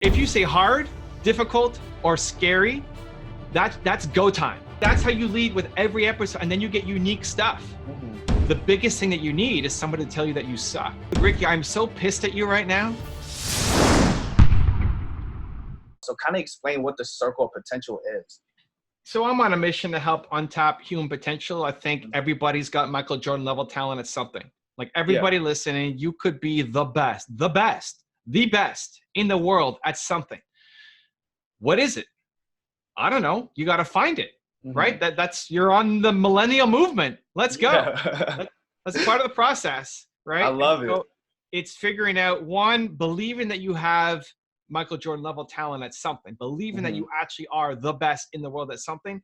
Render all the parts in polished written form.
If you say hard, difficult, or scary, that's go time. That's how you lead with every episode, and then you get unique stuff. The biggest thing that you need is somebody to tell you that you suck. Ricky, I'm so pissed at you right now. So kind of explain what the circle of potential is. So I'm on a mission to help untap human potential. I think everybody's got Michael Jordan level talent at something. Like everybody listening, you could be the best in the world at something. What is it? I don't know. You got to find it, right? That's you're on the millennial movement. Let's go. Yeah. That's part of the process, right? I love it. It's figuring out, one, believing that you have Michael Jordan level talent at something, believing that you actually are the best in the world at something.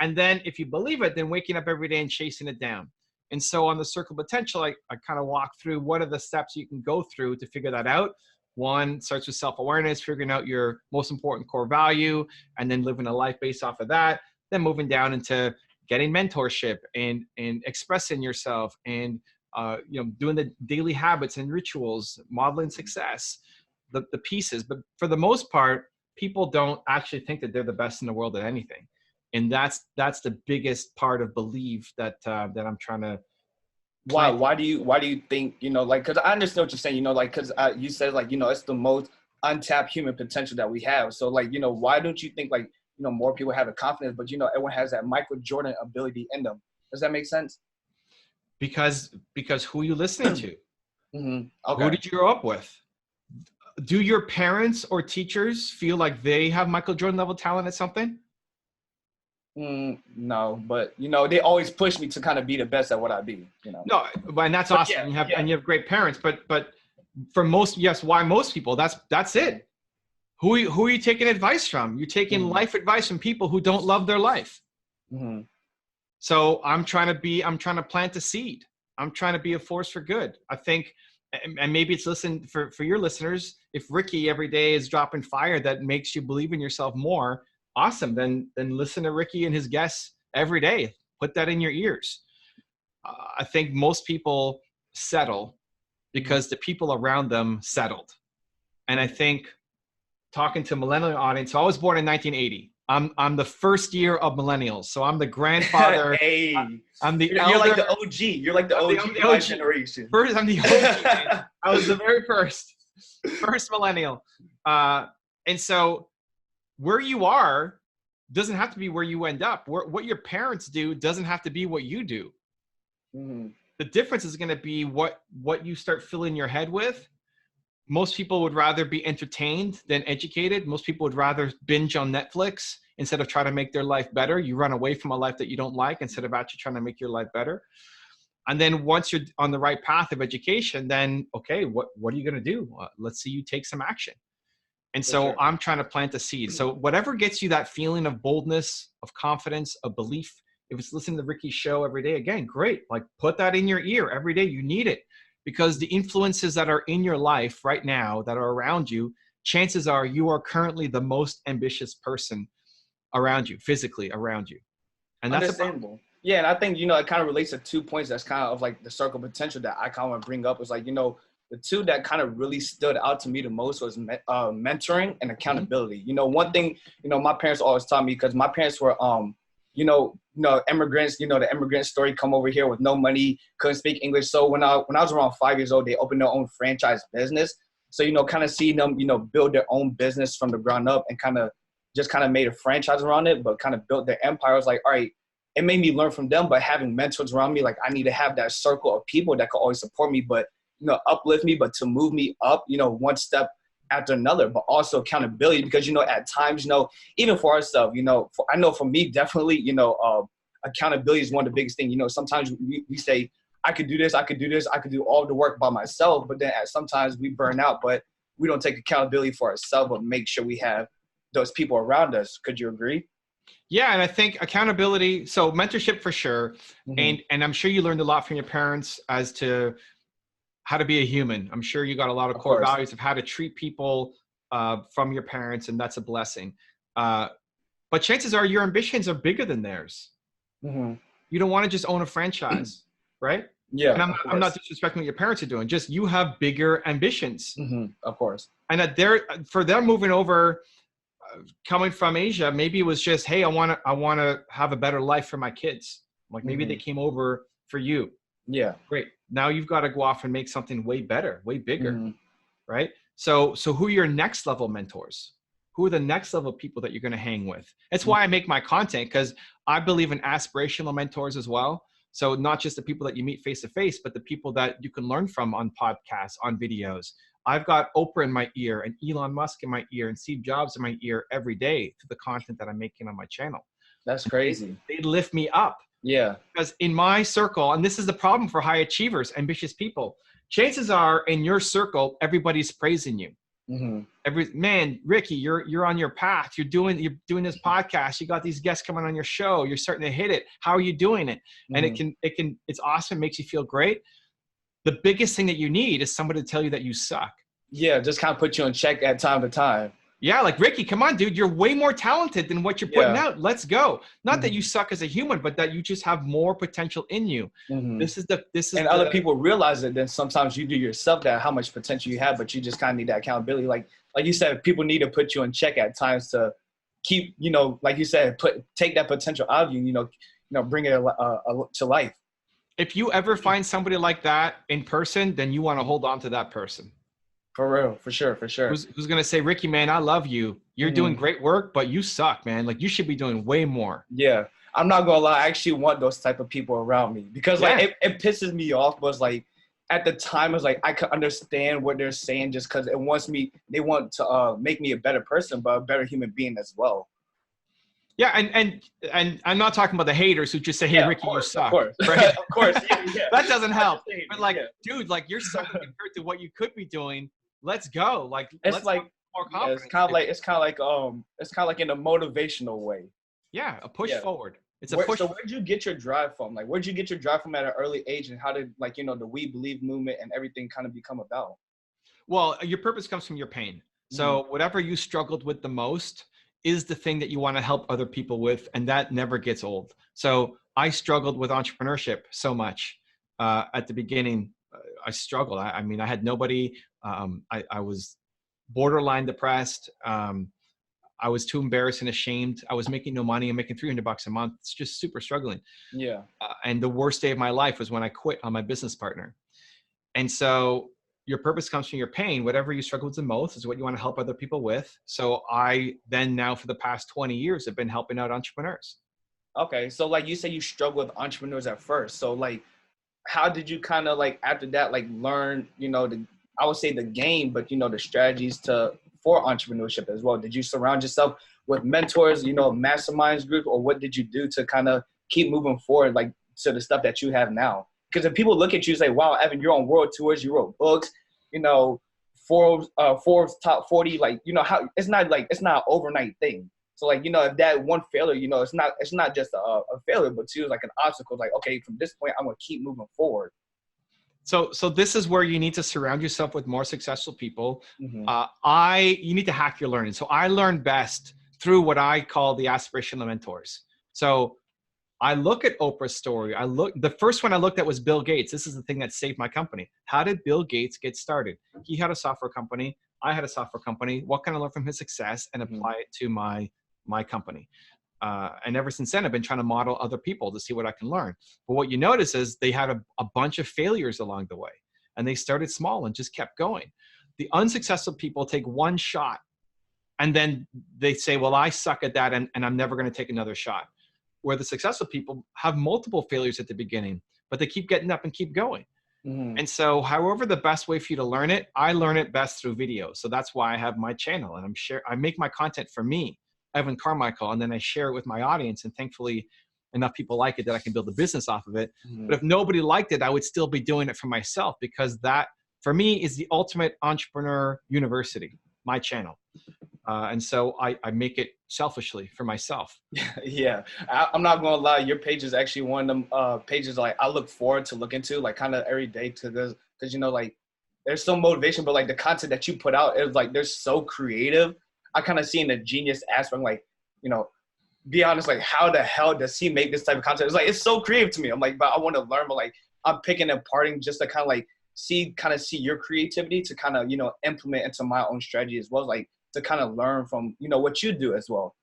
And then if you believe it, then waking up every day and chasing it down. And so on the circle of potential, I kind of walk through what are the steps you can go through to figure that out. One starts with self-awareness, figuring out your most important core value, and then living a life based off of that. Then moving down into getting mentorship and expressing yourself and doing the daily habits and rituals, modeling success, the pieces. But for the most part, people don't actually think that they're the best in the world at anything. And that's the biggest part of belief that I'm trying to. Why do you think, because I understand what you're saying, because you said, it's the most untapped human potential that we have. So why don't you think more people have the confidence, but everyone has that Michael Jordan ability in them? Does that make sense? Because who are you listening to? Okay. Who did you grow up with? Do your parents or teachers feel like they have Michael Jordan level talent at something? No, but they always push me to kind of be the best at what I be. No, and that's awesome. Yeah, and you have great parents, but for most, why most people, that's it. Who are you taking advice from? You're taking life advice from people who don't love their life. So I'm trying to plant a seed. I'm trying to be a force for good. I think, and maybe it's listen for your listeners. If Ricky every day is dropping fire that makes you believe in yourself more, awesome. Then listen to Ricky and his guests every day. Put that in your ears. I think most people settle because the people around them settled. And I think talking to millennial audience, so I was born in 1980. I'm the first year of millennials. So I'm the grandfather. Hey, I'm the you're elder. like the OG. You're like the OG of my generation. First, I'm the OG. Man. I was the very first millennial. And so where you are doesn't have to be where you end up. What your parents do doesn't have to be what you do. The difference is going to be what you start filling your head with. Most people would rather be entertained than educated. Most people would rather binge on Netflix instead of trying to make their life better. You run away from a life that you don't like instead of actually trying to make your life better. And then once you're on the right path of education, then, okay, what are you going to do? Let's see you take some action. And so I'm trying to plant a seed. So whatever gets you that feeling of boldness, of confidence, of belief, if it's listening to Ricky's show every day, again, great. Put that in your ear every day. You need it. Because the influences that are in your life right now that are around you, chances are you are currently the most ambitious person around you, physically around you. And that's understandable. Yeah, and I think, it kind of relates to 2 points that's kind of like the circle potential that I kind of want to bring up is the two that kind of really stood out to me the most was mentoring and accountability. One thing, my parents always taught me because my parents were, immigrants, the immigrant story, come over here with no money, couldn't speak English. So when I was around 5 years old, they opened their own franchise business. So, kind of seeing them, build their own business from the ground up and kind of made a franchise around it, but kind of built their empire. I was like, all right, it made me learn from them, but having mentors around me, I need to have that circle of people that could always support me, but, uplift me, but to move me up, one step after another, but also accountability because, at times, even for ourselves, I know for me, definitely, accountability is one of the biggest things. Sometimes we say, I could do this, I could do all the work by myself, but then sometimes we burn out, but we don't take accountability for ourselves, but make sure we have those people around us. Could you agree? Yeah, and I think accountability, so mentorship for sure, and I'm sure you learned a lot from your parents as to how to be a human. I'm sure you got a lot of core values of how to treat people from your parents, and that's a blessing. But chances are your ambitions are bigger than theirs. You don't want to just own a franchise, right? Yeah, And of I'm not course. disrespecting what your parents are doing. Just you have bigger ambitions, Of course. and that they're for them moving over, coming from Asia. Maybe it was just, hey, I want to have a better life for my kids. Like maybe they came over for you. Yeah. Great. Now you've got to go off and make something way better, way bigger, hmm right? So who are your next level mentors? Who are the next level people that you're going to hang with? That's why I make my content, because I believe in aspirational mentors as well. So not just the people that you meet face to face, but the people that you can learn from on podcasts, on videos. I've got Oprah in my ear and Elon Musk in my ear and Steve Jobs in my ear every day through the content that I'm making on my channel. That's crazy. They lift me up. Yeah. Because in my circle, and this is the problem for high achievers, ambitious people, chances are in your circle, everybody's praising you. hmm Man, Ricky, you're on your path. You're doing this podcast. You got these guests coming on your show. You're starting to hit it. How are you doing it? And it's awesome. Makes you feel great. The biggest thing that you need is somebody to tell you that you suck. Yeah, just kind of put you in check at time to time. Yeah, like Ricky, come on, dude. You're way more talented than what you're putting out. Let's go. Not that you suck as a human, but that you just have more potential in you. And other people realize it. Then sometimes you do yourself that how much potential you have, but you just kind of need that accountability. Like you said, people need to put you in check at times to keep, like you said, take that potential out of you. Bring it to life. If you ever find somebody like that in person, then you want to hold on to that person. For real, for sure. Who's going to say, Ricky, man, I love you. You're doing great work, but you suck, man. Like you should be doing way more. Yeah. I'm not going to lie. I actually want those type of people around me because like it pisses me off. But it's like at the time, it's like I could understand what they're saying just because they want to make me a better person, but a better human being as well. Yeah, and I'm not talking about the haters who just say, "Hey, Ricky, you suck." Of course, right? Of course, yeah. That doesn't help. But like, dude, like you're sucking compared to what you could be doing. Let's go. Like, it's like more confidence. It's kind of like in a motivational way. Yeah, a push forward. It's a push. push. So where'd you get your drive from? Like, where'd you get your drive from at an early age, and how did the We Believe movement and everything kind of become about? Well, your purpose comes from your pain. So whatever you struggled with the most is the thing that you want to help other people with, and that never gets old. So I struggled with entrepreneurship so much at the beginning. I struggled. I mean, I had nobody. I was borderline depressed. I was too embarrassed and ashamed. I was making no money. I'm making $300 a month. It's just super struggling. Yeah. And the worst day of my life was when I quit on my business partner. And so your purpose comes from your pain. Whatever you struggle with the most is what you want to help other people with. So I then now for the past 20 years have been helping out entrepreneurs. Okay. So like you said, you struggled with entrepreneurs at first. So like, how did you kind of like after that, like learn, I would say the game, but the strategies for entrepreneurship as well? Did you surround yourself with mentors, masterminds group, or what did you do to kind of keep moving forward, like to the stuff that you have now? Because if people look at you and say, wow, Evan, you're on world tours, you wrote books, Forbes top 40, like, how it's not an overnight thing. So like, if that one failure, it's not just a failure, but too like an obstacle. Like, okay, from this point, I'm going to keep moving forward. So this is where you need to surround yourself with more successful people. You need to hack your learning. So I learned best through what I call the aspirational mentors. So I look at Oprah's story. The first one I looked at was Bill Gates. This is the thing that saved my company. How did Bill Gates get started? He had a software company. I had a software company. What can I learn from his success and apply it to my company? And ever since then, I've been trying to model other people to see what I can learn. But what you notice is they had a bunch of failures along the way, and they started small and just kept going. The unsuccessful people take one shot, and then they say, well, I suck at that, and I'm never going to take another shot. Where the successful people have multiple failures at the beginning, but they keep getting up and keep going. And so however the best way for you to learn it, I learn it best through videos. So that's why I have my channel, and I make my content for me, Evan Carmichael, and then I share it with my audience, and thankfully enough people like it that I can build a business off of it. But if nobody liked it, I would still be doing it for myself, because that for me is the ultimate entrepreneur university, my channel. And so I make it selfishly for myself. Yeah, I'm not gonna lie. Your page is actually one of them pages like I look forward to look into, like kind of every day, because like there's some motivation, but like the content that you put out is like they're so creative. I kind of see in the genius aspect, like be honest, like how the hell does he make this type of content? It's like it's so creative to me. I'm like, but I want to learn, but like I'm picking and parting just to kind of like see your creativity to kind of, you know, implement into my own strategy as well, like to kind of learn from, you know, what you do as well.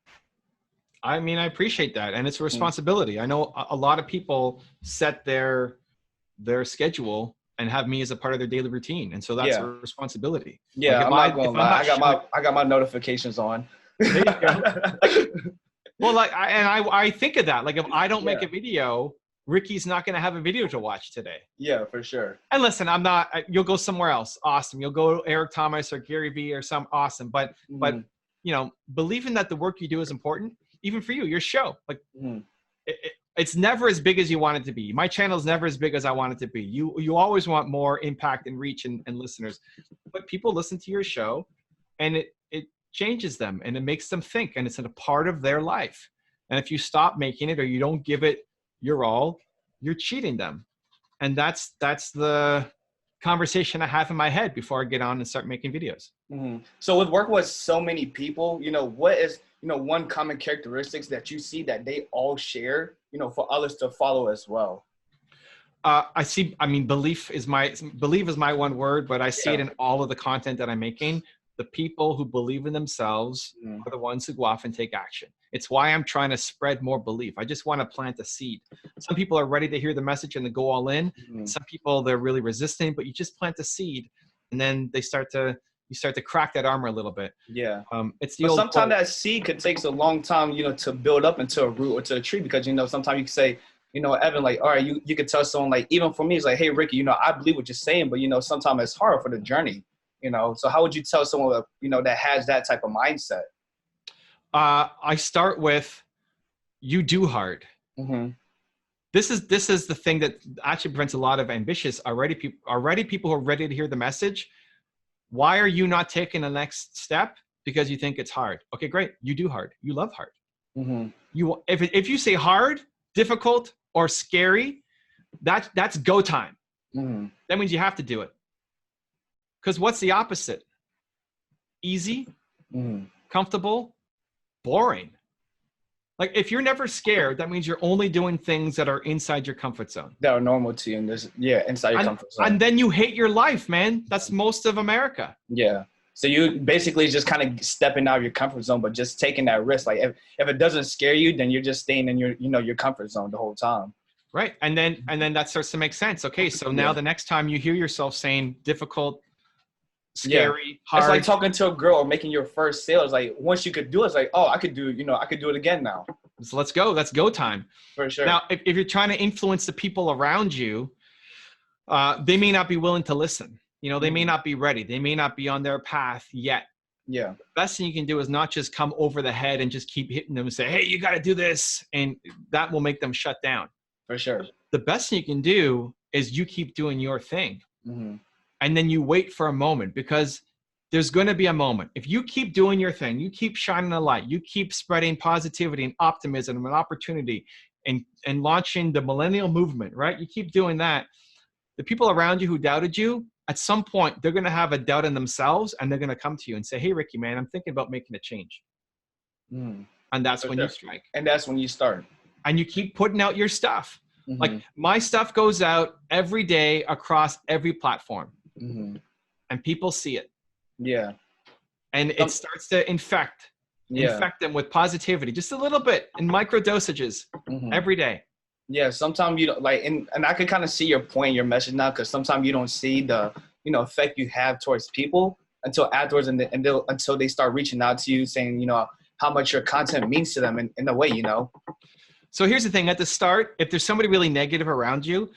I mean, I appreciate that. And it's a responsibility. I know a lot of people set their schedule and have me as a part of their daily routine. And so that's a responsibility. Yeah, like I'm not gonna lie. I got my notifications on. There you go. Well, like, I think of that. Like, if I don't make a video, Ricky's not going to have a video to watch today. Yeah, for sure. And listen, you'll go somewhere else. Awesome. You'll go Eric Thomas or Gary Vee or some awesome. But, you know, believing that the work you do is important, even for you, your show, like it's never as big as you want it to be. My channel is never as big as I want it to be. You always want more impact and reach and listeners, but people listen to your show and it changes them and it makes them think, and it's a part of their life. And if you stop making it or you don't give it your all, you're cheating them. And that's the conversation I have in my head before I get on and start making videos. So with working with so many people, you know, what is, you know, one common characteristics that you see that they all share, you know, for others to follow as well? Belief is my one word, but I see it in all of the content that I'm making. The people who believe in themselves are the ones who go off and take action. It's why I'm trying to spread more belief. I just want to plant a seed. Some people are ready to hear the message and they go all in. Some people, they're really resistant, but you just plant a seed and then you start to crack that armor a little bit. Yeah. But sometimes that seed could take a long time, you know, to build up into a root or to a tree, because, you know, sometimes you can say, you know, Evan, like, all right, you could tell someone, like, even for me, it's like, hey, Ricky, you know, I believe what you're saying, but, you know, sometimes it's hard for the journey. You know, so how would you tell someone, you know, that has that type of mindset? I start with, you do hard. This is the thing that actually prevents a lot of ambitious people who are ready to hear the message. Why are you not taking the next step? Because you think it's hard. Okay, great. You do hard. You love hard. If you say hard, difficult, or scary, that's go time. That means you have to do it. Because what's the opposite? Easy, comfortable, boring. Like, if you're never scared, that means you're only doing things that are inside your comfort zone. That are normal to you, and inside your comfort zone. And then you hate your life, man. That's most of America. Yeah. So you basically just kind of stepping out of your comfort zone, but just taking that risk. Like, if it doesn't scare you, then you're just staying in your comfort zone the whole time. Right. And then that starts to make sense. Okay, so now the next time you hear yourself saying difficult, scary, hard. It's like talking to a girl or making your first sale. It's like, once you could do it, it's like, oh, I could do it again now. So let's go. That's go time. For sure. Now, if you're trying to influence the people around you, they may not be willing to listen. You know, they may not be ready. They may not be on their path yet. Yeah. The best thing you can do is not just come over the head and just keep hitting them and say, hey, you got to do this. And that will make them shut down. For sure. The best thing you can do is you keep doing your thing. And then you wait for a moment, because there's going to be a moment. If you keep doing your thing, you keep shining a light, you keep spreading positivity and optimism and opportunity and launching the millennial movement, right? You keep doing that. The people around you who doubted you, at some point, they're going to have a doubt in themselves, and they're going to come to you and say, hey, Ricky, man, I'm thinking about making a change. And that's when you strike. And that's when you start. And you keep putting out your stuff. Like, my stuff goes out every day across every platform. And people see it. Yeah. And it starts to infect them with positivity, just a little bit in micro dosages every day. Yeah. Sometimes you don't like, and I can kind of see your point, your message now, because sometimes you don't see the, you know, effect you have towards people until afterwards, until they start reaching out to you saying, you know, how much your content means to them in a way, you know. So here's the thing. At the start, if there's somebody really negative around you,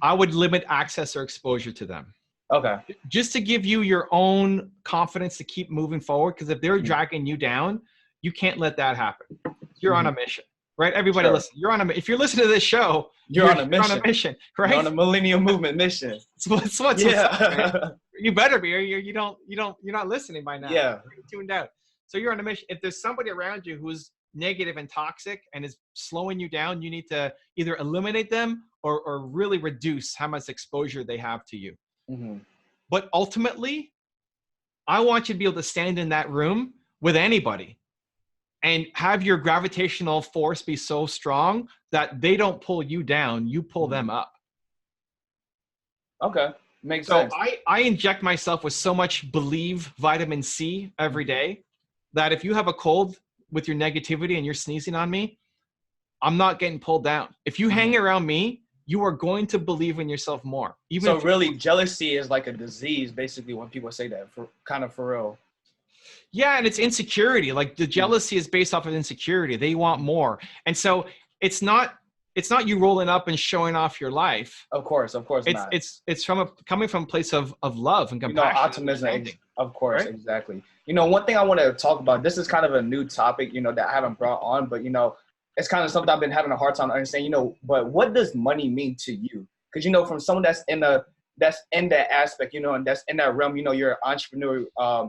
I would limit access or exposure to them. Okay. Just to give you your own confidence to keep moving forward. Because if they're dragging you down, you can't let that happen. You're on a mission, right? Everybody listen. If you're listening to this show, you're on a mission. On a mission, right? You're on a millennial movement mission. What's up, man? You better be, or you're not listening by now. Yeah. You're tuned out. So you're on a mission. If there's somebody around you who's negative and toxic and is slowing you down, you need to either eliminate them or really reduce how much exposure they have to you. But ultimately, I want you to be able to stand in that room with anybody and have your gravitational force be so strong that they don't pull you down, you pull them up. Okay. Makes So sense. I inject myself with so much believe vitamin C every day that if you have a cold with your negativity and you're sneezing on me, I'm not getting pulled down. If you hang around me, you are going to believe in yourself more. Even So if really, jealousy is like a disease, basically, when people say that, for kind of for real. yeah, and it's insecurity. Like the Mhm. jealousy is based off of insecurity. They want more. And so it's not you rolling up and showing off your life. Of course not. It's from coming from a place of love and You know, compassion and optimism, understanding, of course, right? exactly. You know, one thing I want to talk about, this is kind of a new topic, you know, that I haven't brought on, but, you know, it's kind of something I've been having a hard time understanding, you know, but what does money mean to you? Because, you know, from someone that's in that aspect, you know, and that's in that realm, you know, you're an entrepreneur,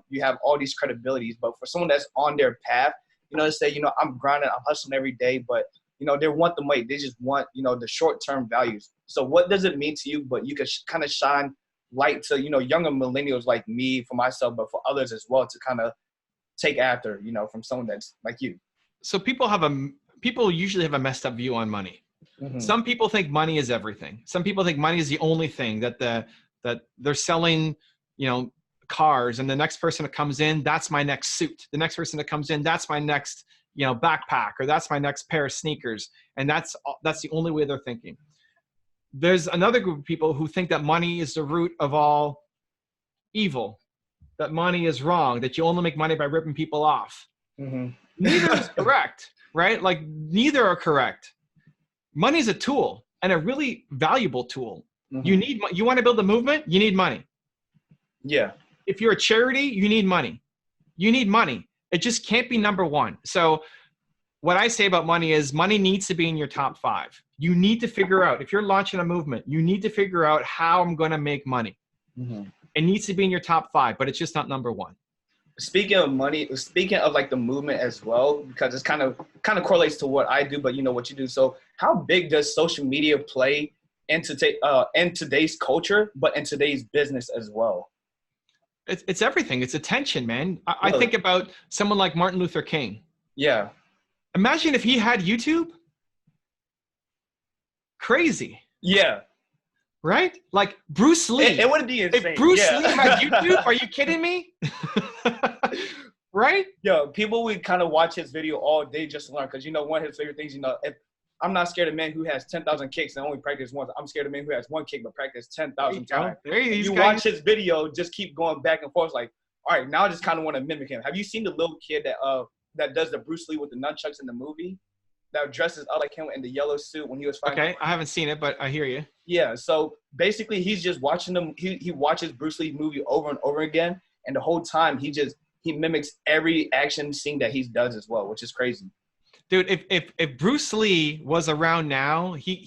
you have all these credibilities, but for someone that's on their path, you know, to say, you know, I'm grinding, I'm hustling every day, but, you know, they want the money. They just want, you know, the short-term values. So what does it mean to you? But you could kind of shine light to, you know, younger millennials like me, for myself, but for others as well, to kind of take after, you know, from someone that's like you. So people usually have a messed up view on money. Mm-hmm. Some people think money is everything. Some people think money is the only thing that they're selling, you know, cars, and the next person that comes in, that's my next suit. The next person that comes in, that's my next, you know, backpack, or that's my next pair of sneakers. And that's the only way they're thinking. There's another group of people who think that money is the root of all evil, that money is wrong, that you only make money by ripping people off. Mm-hmm. Neither is correct, right? Like neither are correct. Money is a tool, and a really valuable tool. Mm-hmm. You want to build a movement, you need money. Yeah. If you're a charity, you need money. You need money. It just can't be number one. So what I say about money is money needs to be in your top 5. You need to figure out, if you're launching a movement, you need to figure out how I'm going to make money. Mm-hmm. It needs to be in your top 5, but it's just not number one. Speaking of money, speaking of like the movement as well, because it's kind of correlates to what I do, but you know what you do. So how big does social media play in today's culture, but in today's business as well? It's everything. It's attention, man. I Really? think about someone like Martin Luther King. Yeah. Imagine if he had YouTube. Crazy. Yeah. Right? Like Bruce Lee. It would be insane. If Bruce Yeah. Lee had YouTube, are you kidding me? Right? Yo, people would kind of watch his video all day just to learn, because, you know, one of his favorite things, you know, if I'm not scared of men who has 10,000 kicks and only practice once. I'm scared of men who has one kick but practice 10,000 times. You watch his video, just keep going back and forth. Like, all right, now I just kind of want to mimic him. Have you seen the little kid that does the Bruce Lee with the nunchucks in the movie? That dresses up like him in the yellow suit when he was fighting. Okay, I haven't seen it, but I hear you. Yeah, so basically he's just watching them. He watches Bruce Lee movie over and over again, and the whole time he mimics every action scene that he does as well, which is crazy. Dude, if Bruce Lee was around now, he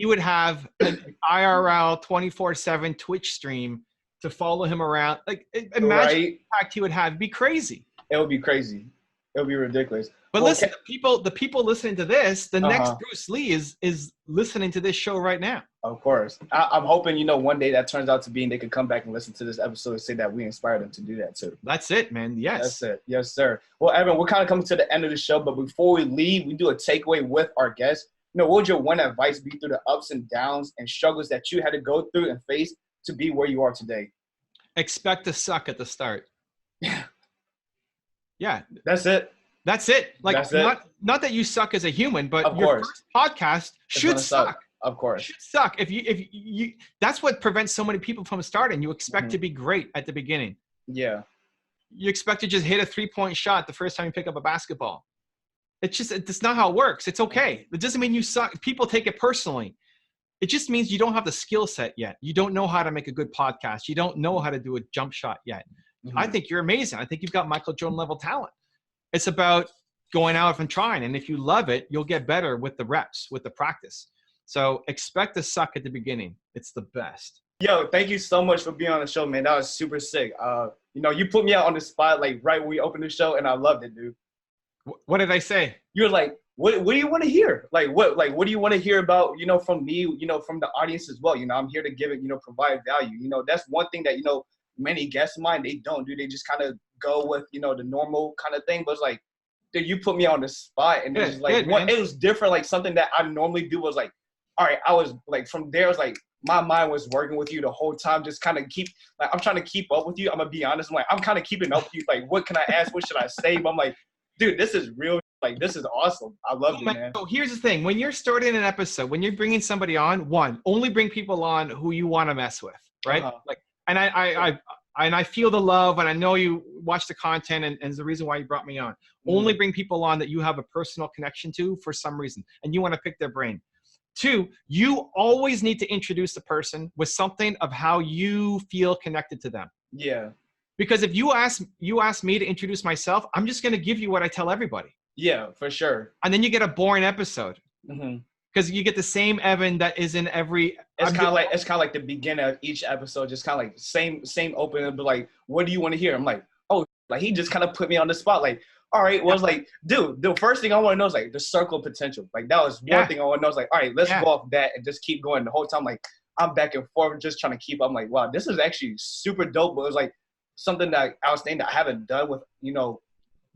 would have an IRL 24/7 Twitch stream to follow him around. Like imagine Right? the impact he would have. It'd be crazy. It would be crazy. It would be ridiculous. But Well, listen, the people listening to this, the next Uh-huh. Bruce Lee is listening to this show right now. Of course. I'm hoping, you know, one day that turns out to be, and they could come back and listen to this episode and say that we inspired them to do that too. That's it, man. Yes. That's it. Yes, sir. Well, Evan, we're kind of coming to the end of the show, but before we leave, we do a takeaway with our guests. You know, what would your one advice be through the ups and downs and struggles that you had to go through and face to be where you are today? Expect to suck at the start. Yeah. That's it. That's it. Like That's it. Not that you suck as a human, but Of your course. first podcast should suck. Of course. Should suck. If you that's what prevents so many people from starting. You expect to be great at the beginning. Yeah. You expect to just hit a 3-point shot the first time you pick up a basketball. It's not how it works. It's okay. It doesn't mean you suck. People take it personally. It just means you don't have the skill set yet. You don't know how to make a good podcast. You don't know how to do a jump shot yet. Mm-hmm. I think you're amazing. I think you've got Michael Jordan level talent. It's about going out and trying. And if you love it, you'll get better with the reps, with the practice. So expect to suck at the beginning. It's the best. Yo, thank you so much for being on the show, man. That was super sick. You know, you put me out on the spot, like right when we opened the show, and I loved it, dude. What did I say? You were like, what do you want to hear? What do you want to hear about, you know, from me, you know, from the audience as well? You know, I'm here to give it, you know, provide value. You know, that's one thing that, you know, many guests of mine, they don't do. They just kind of go with, you know, the normal kind of thing. But it's like, dude, you put me on the spot, and it was like, it was different. Like something that I normally do was like, all right, I was like, from there, I was like, my mind was working with you the whole time, just kind of I'm trying to keep up with you. I'm gonna be honest. I'm like, I'm kind of keeping up with you. Like, what can I ask? What should I say? But I'm like, dude, this is real. Like, this is awesome. I loved it, man. So here's the thing. When you're starting an episode, when you're bringing somebody on, only bring people on who you want to mess with, right? Like, and I feel the love, and I know you watch the content, and it's the reason why you brought me on. Only bring people on that you have a personal connection to for some reason, and you want to pick their brain. 2, you always need to introduce the person with something of how you feel connected to them. Yeah. Because if you ask me to introduce myself, I'm just going to give you what I tell everybody. Yeah, for sure. And then you get a boring episode. Because you get the same Evan that is in every. It's kind of like the beginning of each episode, just kind of like same opening, but like, what do you want to hear? I'm like, oh, like he just kind of put me on the spot. Like, all right, well, it's like, dude, the first thing I want to know is like the circle of potential. Like that was one thing I want to know. Is like, all right, let's go off that and just keep going the whole time. Like I'm back and forth, just trying to keep up. I'm like, wow, this is actually super dope. But it was like something that I was thinking that I haven't done with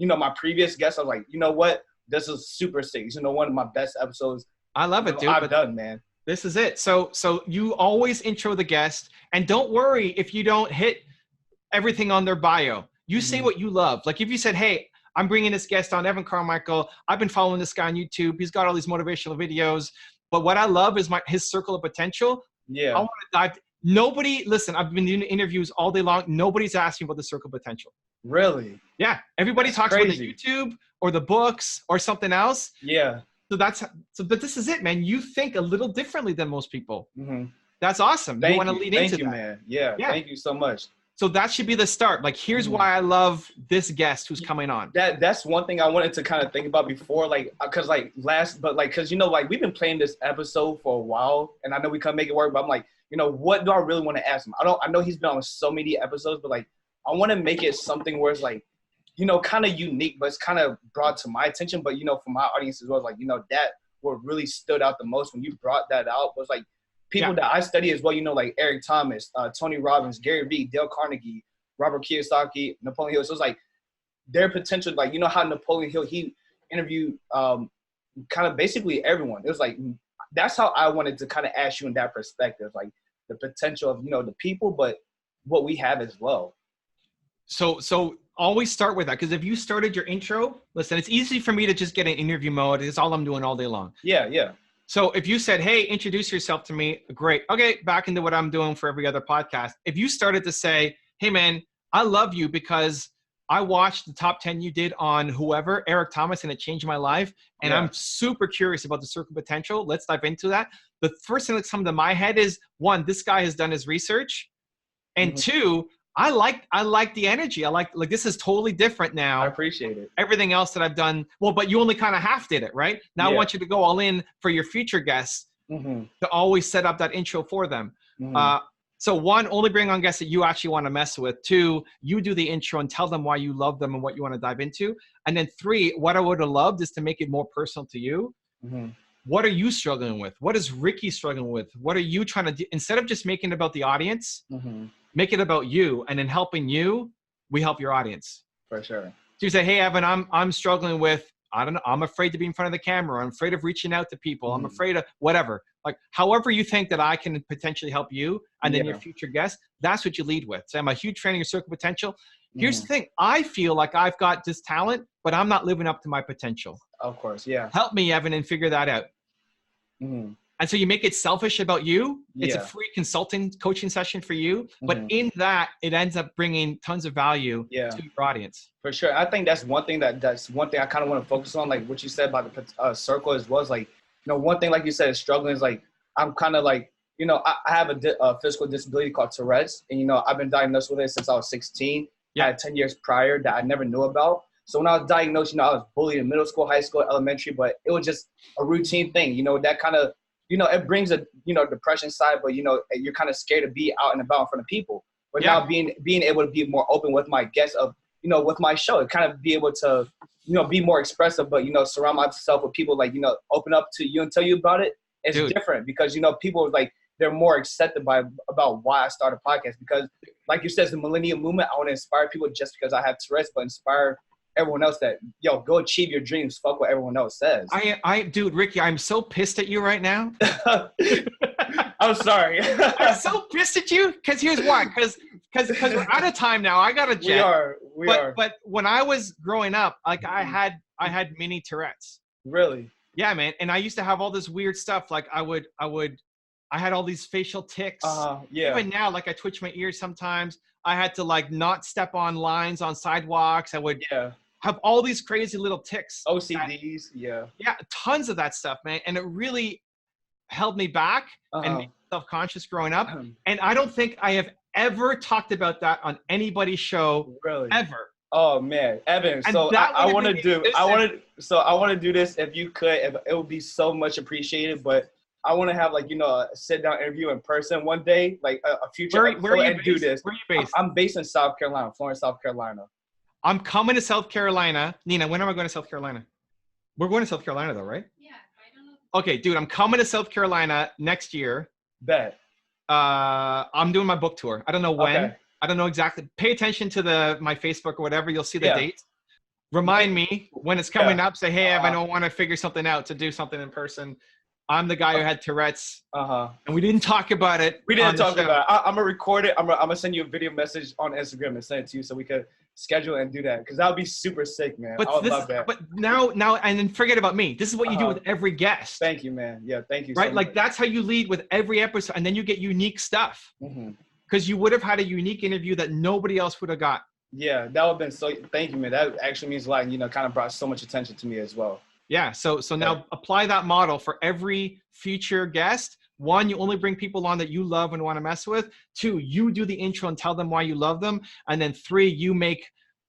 my previous guests. I was like, you know what, this is super sick. One of my best episodes. I love it, dude. I've done, man. This is it. So you always intro the guest, and don't worry if you don't hit everything on their bio. You say what you love. Like if you said, hey, I'm bringing this guest on, Evan Carmichael. I've been following this guy on YouTube. He's got all these motivational videos. But what I love is his circle of potential. Yeah. I want to dive. Listen, I've been doing interviews all day long. Nobody's asking about the circle of potential. Really? Yeah. Everybody talks about the YouTube or the books or something else. Yeah. But this is it, man. You think a little differently than most people. That's awesome. You want to lead into that. Thank you, man. Yeah. Thank you so much. So that should be the start. Like, here's why I love this guest who's coming on. That's one thing I wanted to kind of think about before, like, because we've been playing this episode for a while, and I know we couldn't make it work, but I'm like, what do I really want to ask him? I know he's been on so many episodes, but like, I want to make it something where it's like, kind of unique, but it's kind of brought to my attention. But, for my audience as well, like, that what really stood out the most when you brought that out was like people that I study as well, like Eric Thomas, Tony Robbins, Gary Vee, Dale Carnegie, Robert Kiyosaki, Napoleon Hill. So it's like their potential, like, how Napoleon Hill, he interviewed kind of basically everyone. It was like, that's how I wanted to kind of ask you in that perspective, like the potential of, the people, but what we have as well. So always start with that, because if you started your intro, listen, it's easy for me to just get in interview mode. It's all I'm doing all day long. Yeah. So if you said, hey, introduce yourself to me, great. Okay, back into what I'm doing for every other podcast. If you started to say, hey, man, I love you because I watched the top 10 you did on whoever, Eric Thomas, and it changed my life. And I'm super curious about the circle potential. Let's dive into that. The first thing that's come to my head is, 1, this guy has done his research. And 2, I like the energy. I like this is totally different now. I appreciate it. Everything else that I've done. Well, but you only kind of half did it, right? Now I want you to go all in for your future guests to always set up that intro for them. So 1, only bring on guests that you actually want to mess with. 2, you do the intro and tell them why you love them and what you want to dive into. And then 3, what I would have loved is to make it more personal to you. What are you struggling with? What is Ricky struggling with? What are you trying to do? Instead of just making it about the audience, make it about you, and in helping you, we help your audience. For sure. So you say, hey, Evan, I'm struggling with, I don't know, I'm afraid to be in front of the camera. I'm afraid of reaching out to people. I'm afraid of whatever. Like, however you think that I can potentially help you and then your future guests, that's what you lead with. So I'm a huge fan of your circle potential. Here's the thing. I feel like I've got this talent, but I'm not living up to my potential. Of course, yeah. Help me, Evan, and figure that out. And so you make it selfish about you. It's a free consulting coaching session for you. But in that, it ends up bringing tons of value to your audience. For sure. I think that's one thing I kind of want to focus on. Like what you said about the circle as well. Is like, one thing, like you said, is struggling is like, I'm kind of like, I have a physical disability called Tourette's. And, I've been diagnosed with it since I was 16. I had 10 years prior that I never knew about. So when I was diagnosed, I was bullied in middle school, high school, elementary, but it was just a routine thing. That kind of, it brings a, depression side, but, you're kind of scared to be out and about in front of people. But now being able to be more open with my guests of, with my show, it kind of be able to, be more expressive, but, surround myself with people like, open up to you and tell you about it. It's different because, people like, they're more accepted about why I started a podcast because like you said, it's the millennial movement. I want to inspire people just because I have Tourette's, but inspire everyone else that, yo, go achieve your dreams. Fuck what everyone else says. Dude, Ricky, I'm so pissed at you right now. I'm sorry. I'm so pissed at you because here's why. Because we're out of time now. I got a jet. We are. But when I was growing up, like I had mini Tourette's. Really? Yeah, man. And I used to have all this weird stuff. Like I had all these facial tics. Yeah. Even now, like I twitch my ears sometimes. I had to like not step on lines on sidewalks. I would have all these crazy little tics. OCDs, yeah, tons of that stuff, man. And it really held me back and made me self-conscious growing up. And I don't think I have ever talked about that on anybody's show, really, ever. Oh man, Evan. And so I want to do this if you could. It would be so much appreciated. But I want to have like a sit down interview in person one day, like a future episode, where are you and based? do this. Where are you based? I'm based in South Carolina, Florence, South Carolina. I'm coming to South Carolina. Nina, when am I going to South Carolina? We're going to South Carolina though, right? Yeah, I don't know. Okay, dude, I'm coming to South Carolina next year. Bet. I'm doing my book tour. I don't know when. Okay. I don't know exactly. Pay attention to my Facebook or whatever. You'll see the dates. Remind me when it's coming up. Say, hey, Evan, I want to figure something out to do something in person. I'm the guy who had Tourette's. And we didn't talk about it. We didn't talk about it. I'm going to record it. I'm going to send you a video message on Instagram and send it to you so we could schedule and do that. Because that would be super sick, man. I would love that. But now, and then forget about me. This is what you do with every guest. Thank you, man. Yeah, thank you. Right? So like much. that's how you lead with every episode. And then you get unique stuff. Because you would have had a unique interview that nobody else would have got. Yeah, that would have been so. Thank you, man. That actually means a lot. And, kind of brought so much attention to me as well. Yeah. So now apply that model for every future guest. 1, you only bring people on that you love and want to mess with. 2, you do the intro and tell them why you love them. And then 3, you make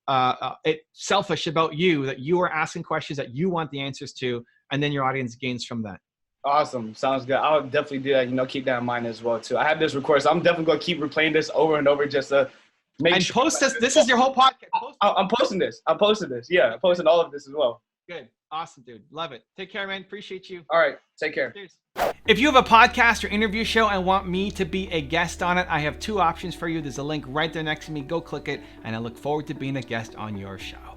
it selfish about you, that you are asking questions that you want the answers to. And then your audience gains from that. Awesome. Sounds good. I'll definitely do that. Keep that in mind as well, too. I have this recorded, so I'm definitely going to keep replaying this over and over just to make sure. Post this. This is your whole podcast. I'm posting this. Yeah, I'm posting all of this as well. Good. Awesome, dude. Love it. Take care, man. Appreciate you. All right. Take care. Cheers. If you have a podcast or interview show and want me to be a guest on it, I have 2 options for you. There's a link right there next to me. Go click it, and I look forward to being a guest on your show.